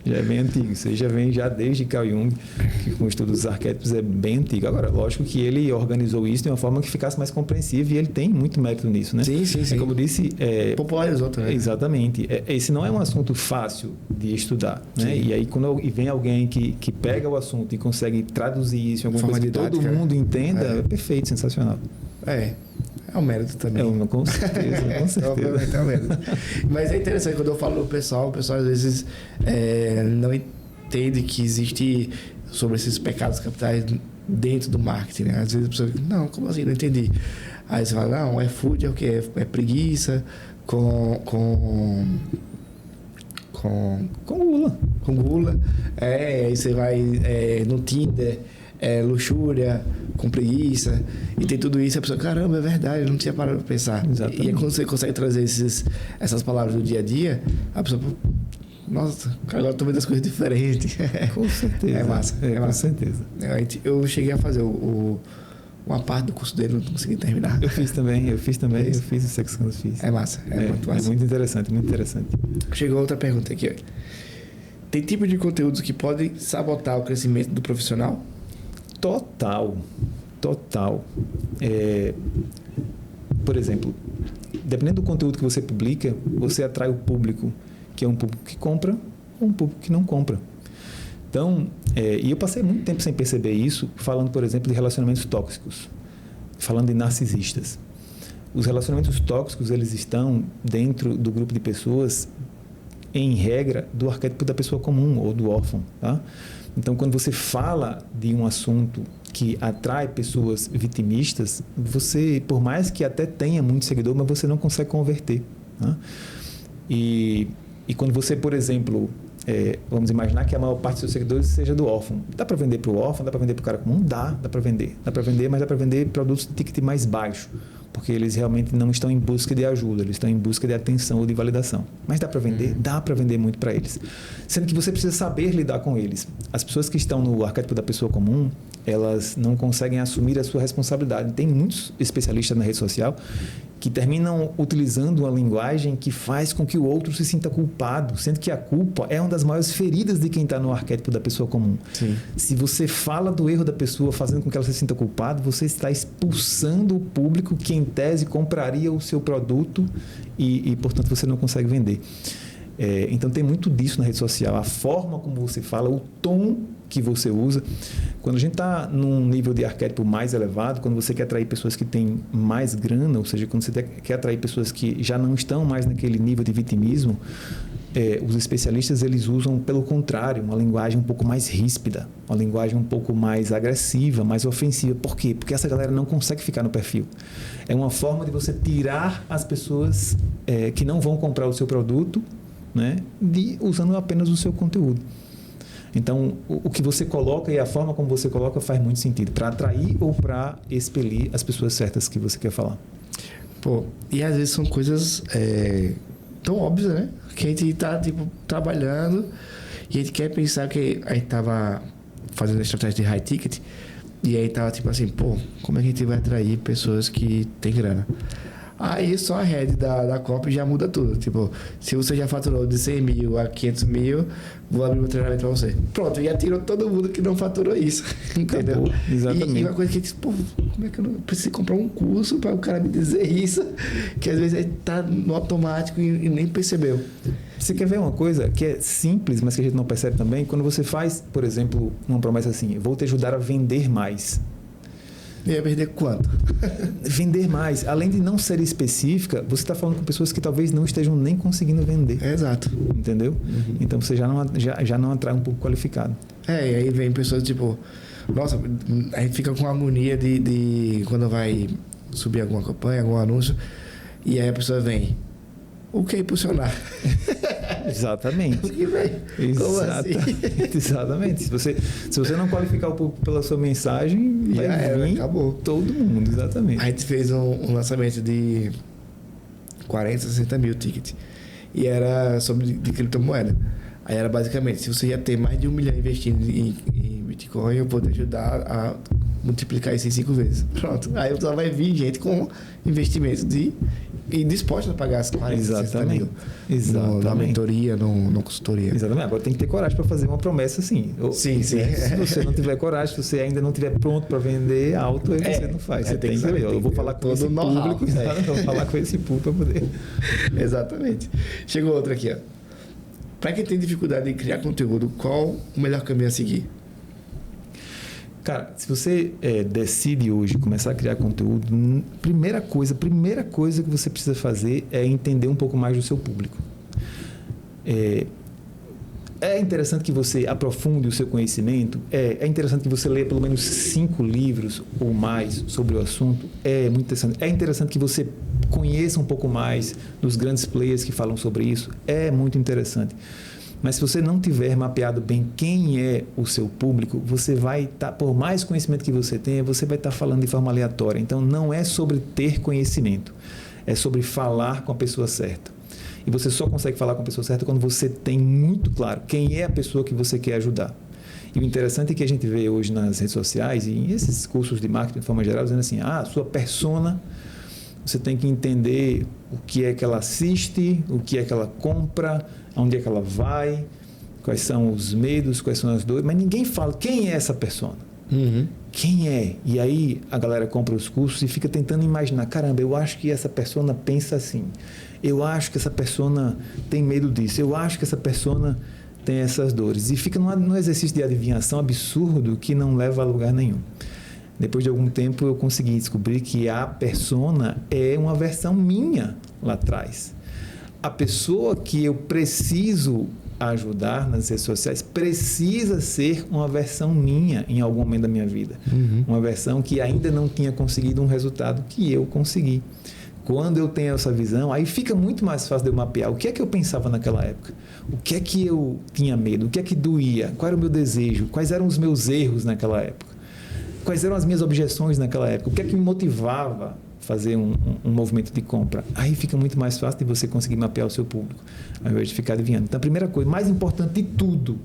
Speaker 2: Já é bem antigo, isso aí já vem já desde Carl Jung, que com o estudo dos arquétipos é bem antigo. Agora, lógico que ele organizou isso de uma forma que ficasse mais compreensível e ele tem muito mérito nisso, né?
Speaker 1: Sim.
Speaker 2: Como eu disse...
Speaker 1: popularizou também.
Speaker 2: Exatamente. Esse não é um assunto fácil de estudar, né? E aí quando vem alguém que pega o assunto e consegue traduzir isso em alguma coisa que todo mundo entenda, é perfeito, sensacional.
Speaker 1: É um mérito também.
Speaker 2: Com certeza, com certeza.
Speaker 1: É um mérito. Mas é interessante, quando eu falo do pessoal, o pessoal às vezes não entende que existe sobre esses pecados capitais dentro do marketing, né? Às vezes a pessoa fica, não, como assim? Não entendi. Aí você fala, não, food é o quê? É preguiça com
Speaker 2: gula.
Speaker 1: Com gula. Aí você vai no Tinder, luxúria, com preguiça, e tem tudo isso, a pessoa, caramba, é verdade, eu não tinha parado para pensar.
Speaker 2: Exatamente.
Speaker 1: E aí quando você consegue trazer essas palavras do dia a dia, a pessoa, nossa, agora eu tô vendo as coisas diferentes.
Speaker 2: Com certeza.
Speaker 1: É massa.
Speaker 2: Com certeza.
Speaker 1: Eu cheguei a fazer uma parte do curso dele, não consegui terminar.
Speaker 2: Eu fiz também, eu fiz o Sex Canvas, fiz.
Speaker 1: É massa, muito massa.
Speaker 2: É muito interessante, muito interessante.
Speaker 1: Chegou outra pergunta aqui, ó. Tem tipo de conteúdos que podem sabotar o crescimento do profissional?
Speaker 2: Total. Por exemplo, dependendo do conteúdo que você publica, você atrai o público, que é um público que compra ou um público que não compra. Então, e eu passei muito tempo sem perceber isso, falando, por exemplo, de relacionamentos tóxicos, falando de narcisistas. Os relacionamentos tóxicos, eles estão dentro do grupo de pessoas, em regra, do arquétipo da pessoa comum ou do órfão, tá? Então, quando você fala de um assunto que atrai pessoas vitimistas, você, por mais que até tenha muito seguidor, mas você não consegue converter. Né? E quando você, por exemplo, vamos imaginar que a maior parte dos seus seguidores seja do órfão. Dá para vender para o órfão, dá para vender para o cara comum? Dá para vender. Dá para vender, mas dá para vender produtos de ticket mais baixo, porque eles realmente não estão em busca de ajuda, eles estão em busca de atenção ou de validação. Mas dá para vender? Dá para vender muito para eles. Sendo que você precisa saber lidar com eles. As pessoas que estão no arquétipo da pessoa comum, elas não conseguem assumir a sua responsabilidade. Tem muitos especialistas na rede social que terminam utilizando uma linguagem que faz com que o outro se sinta culpado, sendo que a culpa é uma das maiores feridas de quem está no arquétipo da pessoa comum.
Speaker 1: Sim.
Speaker 2: Se você fala do erro da pessoa, fazendo com que ela se sinta culpada, você está expulsando o público que, em tese, compraria o seu produto e portanto, você não consegue vender. Então, tem muito disso na rede social. A forma como você fala, o tom que você usa. Quando a gente está num nível de arquétipo mais elevado, quando você quer atrair pessoas que têm mais grana, ou seja, quando você quer atrair pessoas que já não estão mais naquele nível de vitimismo, os especialistas, eles usam, pelo contrário, uma linguagem um pouco mais ríspida, uma linguagem um pouco mais agressiva, mais ofensiva. Por quê? Porque essa galera não consegue ficar no perfil. É uma forma de você tirar as pessoas que não vão comprar o seu produto, né, usando apenas o seu conteúdo. Então, o que você coloca e a forma como você coloca faz muito sentido, para atrair ou para expelir as pessoas certas que você quer falar.
Speaker 1: Pô, e às vezes são coisas tão óbvias, né? Que a gente tá, trabalhando e a gente quer pensar que a gente tava fazendo a estratégia de high ticket e aí tava assim, pô, como é que a gente vai atrair pessoas que têm grana? Aí só a head da Copa já muda tudo. Tipo, se você já faturou de 100 mil a 500 mil, vou abrir um treinamento pra você. Pronto, já tirou todo mundo que não faturou isso. Entendeu?
Speaker 2: Acabou, exatamente.
Speaker 1: E uma coisa que, pô, como é que eu não preciso comprar um curso para o cara me dizer isso? Que às vezes ele tá no automático e nem percebeu.
Speaker 2: Você quer ver uma coisa que é simples, mas que a gente não percebe também? Quando você faz, por exemplo, uma promessa assim, vou te ajudar a vender mais.
Speaker 1: E ia perder quanto?
Speaker 2: Vender mais. Além de não ser específica, você está falando com pessoas que talvez não estejam nem conseguindo vender.
Speaker 1: Exato.
Speaker 2: Entendeu? Então você já não atrai um pouco qualificado.
Speaker 1: E aí vem pessoas tipo... Nossa, a gente fica com agonia de quando vai subir alguma campanha, algum anúncio, e aí a pessoa vem... O que é impulsionar?
Speaker 2: Exatamente.
Speaker 1: O que vem? Como assim?
Speaker 2: Exatamente. Se você não qualificar o público pela sua mensagem, vai vir
Speaker 1: acabou.
Speaker 2: Todo mundo, exatamente.
Speaker 1: A gente fez um lançamento de 40, 60 mil tickets. E era sobre de criptomoeda. Aí era basicamente, se você ia ter mais de 1 milhão investindo em Bitcoin, eu vou te ajudar a multiplicar isso em 5 vezes. Pronto. Aí só vai vir gente com investimento e disposta a pagar as 40, 60 mil.
Speaker 2: Exatamente.
Speaker 1: Na mentoria, na consultoria.
Speaker 2: Exatamente. Agora tem que ter coragem para fazer uma promessa assim.
Speaker 1: Sim.
Speaker 2: Se você não tiver coragem, se você ainda não estiver pronto para vender alto, aí você não faz. Você tem que saber. Eu vou falar com esse público. Vou falar com esse público para poder.
Speaker 1: Exatamente. Chegou outra aqui, ó. Para quem tem dificuldade em criar conteúdo, qual o melhor caminho a seguir?
Speaker 2: Cara, se você decide hoje começar a criar conteúdo, primeira coisa que você precisa fazer é entender um pouco mais do seu público. É interessante que você aprofunde o seu conhecimento, é interessante que você leia pelo menos 5 livros ou mais sobre o assunto, é muito interessante. É interessante que você conheça um pouco mais dos grandes players que falam sobre isso, é muito interessante. Mas se você não tiver mapeado bem quem é o seu público, você vai estar, por mais conhecimento que você tenha, você vai estar falando de forma aleatória. Então, não é sobre ter conhecimento, é sobre falar com a pessoa certa. E você só consegue falar com a pessoa certa quando você tem muito claro quem é a pessoa que você quer ajudar. E o interessante é que a gente vê hoje nas redes sociais e em esses cursos de marketing de forma geral, dizendo assim, sua persona, você tem que entender o que é que ela assiste, o que é que ela compra, onde é que ela vai, quais são os medos, quais são as dores, mas ninguém fala quem é essa persona. Quem é? E aí a galera compra os cursos e fica tentando imaginar, caramba, eu acho que essa persona pensa assim, eu acho que essa persona tem medo disso, eu acho que essa persona tem essas dores. E fica num exercício de adivinhação absurdo que não leva a lugar nenhum. Depois de algum tempo eu consegui descobrir que a persona é uma versão minha lá atrás. A pessoa que eu preciso ajudar nas redes sociais precisa ser uma versão minha em algum momento da minha vida. Uma versão que ainda não tinha conseguido um resultado que eu consegui. Quando eu tenho essa visão, aí fica muito mais fácil de eu mapear o que é que eu pensava naquela época, o que é que eu tinha medo, o que é que doía, qual era o meu desejo, quais eram os meus erros naquela época, quais eram as minhas objeções naquela época, o que é que me motivava fazer um movimento de compra. Aí fica muito mais fácil de você conseguir mapear o seu público, ao invés de ficar adivinhando. Então, a primeira coisa, mais importante de tudo,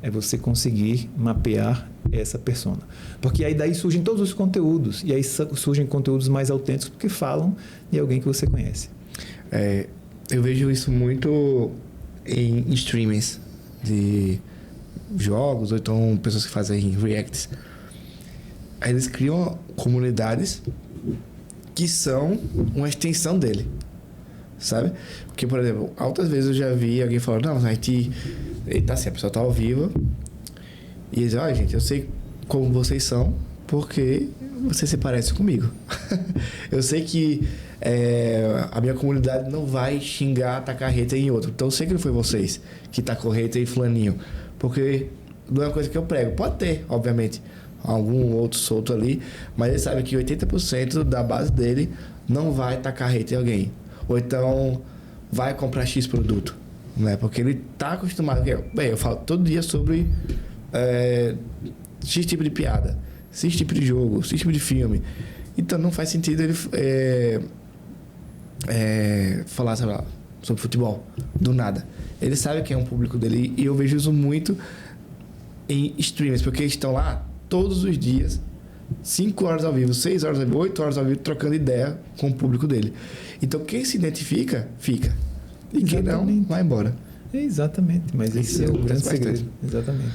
Speaker 2: é você conseguir mapear essa persona. Porque aí daí surgem todos os conteúdos, e aí surgem conteúdos mais autênticos, porque falam de alguém que você conhece.
Speaker 1: Eu vejo isso muito em streamers de jogos, ou então pessoas que fazem reacts. Aí eles criam comunidades que são uma extensão dele, sabe? Porque, por exemplo, altas vezes eu já vi alguém falando, não, a gente... Tá assim, a pessoa tá ao vivo e eles dizem, olha, gente, eu sei como vocês são porque você se parece comigo. Eu sei que a minha comunidade não vai xingar, tacar reta em outro. Então eu sei que não foi vocês que tacou reta em fulaninho, porque não é uma coisa que eu prego. Pode ter, obviamente, algum outro solto ali, mas ele sabe que 80% da base dele não vai tacar reta em alguém. Ou então vai comprar X produto, né? Porque ele está acostumado. Bem, eu falo todo dia sobre X tipo de piada, X tipo de jogo, X tipo de filme. Então não faz sentido ele falar, sei lá, sobre futebol, do nada. Ele sabe que é um público dele e eu vejo isso muito em streamers, porque eles estão lá todos os dias, 5 horas ao vivo, 6 horas ao vivo, 8 horas ao vivo, trocando ideia com o público dele. Então, quem se identifica, fica. E quem não, vai embora.
Speaker 2: Exatamente, mas esse é o grande segredo. Exatamente.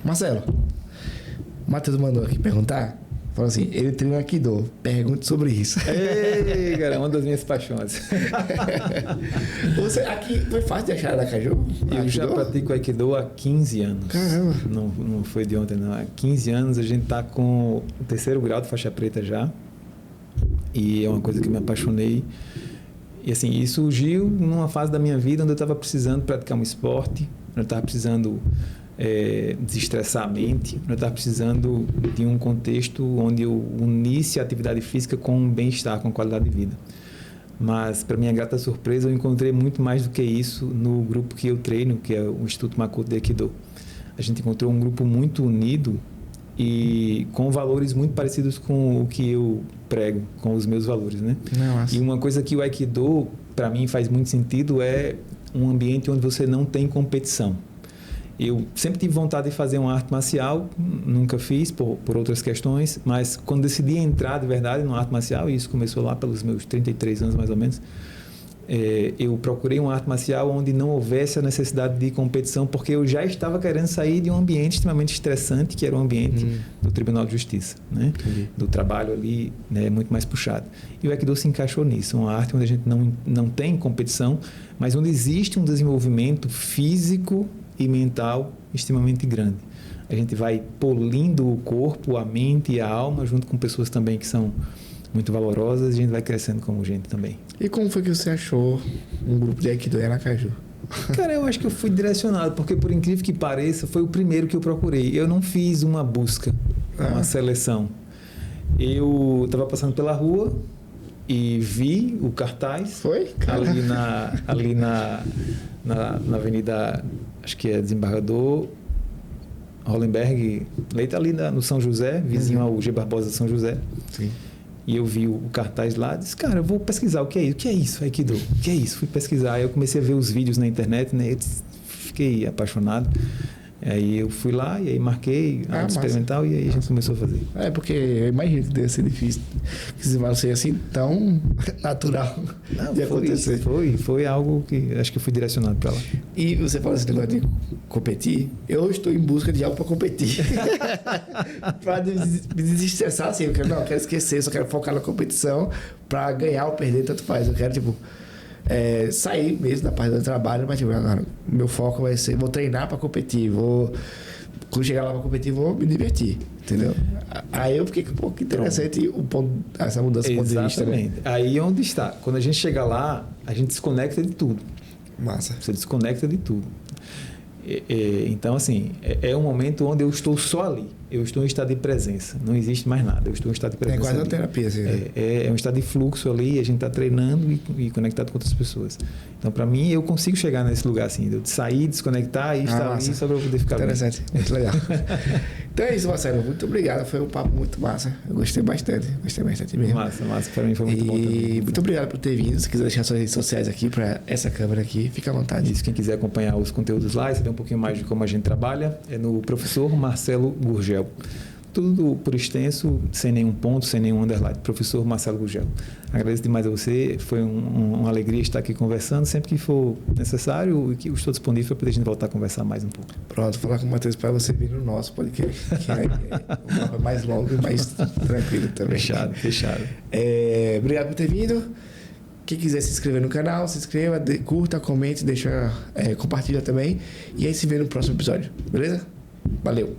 Speaker 1: Marcelo, o Matheus mandou aqui perguntar, Falou assim, ele treina Aikido. Pergunte sobre isso.
Speaker 2: Ei, cara, uma das minhas paixões.
Speaker 1: Você, aqui foi fácil de achar Aracaju?
Speaker 2: Eu já pratico Aikido há 15 anos.
Speaker 1: Caramba.
Speaker 2: Não foi de ontem, não. Há 15 anos a gente está com o 3º grau de faixa preta já. E é uma coisa que me apaixonei. E assim, isso surgiu numa fase da minha vida onde eu estava precisando praticar um esporte, onde eu estava precisando desestressar a mente, onde eu estava precisando de um contexto onde eu unisse a atividade física com um bem-estar, com qualidade de vida. Mas, para minha grata surpresa, eu encontrei muito mais do que isso no grupo que eu treino, que é o Instituto Makoto de Aikido. A gente encontrou um grupo muito unido e com valores muito parecidos com o que eu prego, com os meus valores, né?
Speaker 1: Nossa.
Speaker 2: E uma coisa que o Aikido, para mim, faz muito sentido é um ambiente onde você não tem competição. Eu sempre tive vontade de fazer uma arte marcial, nunca fiz por outras questões, mas quando decidi entrar de verdade numa arte marcial, e isso começou lá pelos meus 33 anos mais ou menos, eu procurei uma arte marcial onde não houvesse a necessidade de competição, porque eu já estava querendo sair de um ambiente extremamente estressante, que era o ambiente do Tribunal de Justiça, né? Do trabalho ali, né, muito mais puxado. E o Aikido se encaixou nisso, uma arte onde a gente não tem competição, mas onde existe um desenvolvimento físico e mental extremamente grande. A gente vai polindo o corpo, a mente e a alma, junto com pessoas também que são muito valorosas, e a gente vai crescendo como gente também.
Speaker 1: E como foi que você achou um grupo de Aikido em Aracaju?
Speaker 2: Cara, eu acho que eu fui direcionado, porque por incrível que pareça, foi o primeiro que eu procurei. Eu não fiz uma busca, uma seleção. Eu estava passando pela rua e vi o cartaz.
Speaker 1: Foi?
Speaker 2: Ali na avenida, acho que é Desembargador Hollenberg, ali no São José, vizinho ao G. Barbosa São José.
Speaker 1: Sim.
Speaker 2: E eu vi o cartaz lá, disse, cara, eu vou pesquisar o que é isso. O que é isso, Aikido? O que é isso? Fui pesquisar. Aí eu comecei a ver os vídeos na internet, né? Eu fiquei apaixonado. Aí eu fui lá e aí marquei a aula experimental e aí a gente começou a fazer.
Speaker 1: Porque eu imagino que deve ser difícil. Que esse vai ser assim tão natural de acontecer.
Speaker 2: Foi algo que acho que eu fui direcionado para lá.
Speaker 1: E você fala esse negócio de competir. Eu estou em busca de algo para competir. Para me desestressar, assim. Eu quero esquecer, só quero focar na competição. Para ganhar ou perder, tanto faz. Eu quero, sair mesmo da parte do trabalho, mas agora, meu foco vai ser, vou treinar para competir, quando chegar lá para competir, vou me divertir, entendeu? Aí eu fiquei um pouco interessante essa mudança de ponto de vista.
Speaker 2: Exatamente. Né? Aí onde está. Quando a gente chega lá, a gente desconecta de tudo.
Speaker 1: Massa.
Speaker 2: Você desconecta de tudo. Então, assim, é um momento onde eu estou só ali. Eu estou em estado de presença. Não existe mais nada. Eu estou em estado de presença.
Speaker 1: É quase uma terapia, assim.
Speaker 2: É um estado de fluxo ali. A gente está treinando e conectado com outras pessoas. Então, para mim, eu consigo chegar nesse lugar, assim. De sair, desconectar e estar ali só para eu poder ficar
Speaker 1: interessante. Bem. Muito legal. Então é isso, Marcelo. Muito obrigado. Foi um papo muito massa. Eu gostei bastante. Gostei bastante mesmo.
Speaker 2: Massa. Para mim foi muito bom também.
Speaker 1: Muito obrigado por ter vindo. Se quiser deixar suas redes sociais aqui para essa câmera aqui, fica à vontade.
Speaker 2: Isso, quem quiser acompanhar os conteúdos lá e saber um pouquinho mais de como a gente trabalha, é no Professor Marcelo Gurgel. Tudo por extenso, sem nenhum ponto, sem nenhum underline. Professor Marcelo Gurgel. Agradeço demais a você. Foi uma alegria estar aqui conversando. Sempre que for necessário, que eu estou disponível para poder a gente voltar a conversar mais um pouco.
Speaker 1: Pronto, falar com o Matheus para você vir no nosso podcast, que é um mapa mais longo e mais tranquilo também.
Speaker 2: Fechado.
Speaker 1: Obrigado por ter vindo. Quem quiser se inscrever no canal, se inscreva, curta, comente, compartilha também. E aí se vê no próximo episódio. Beleza? Valeu!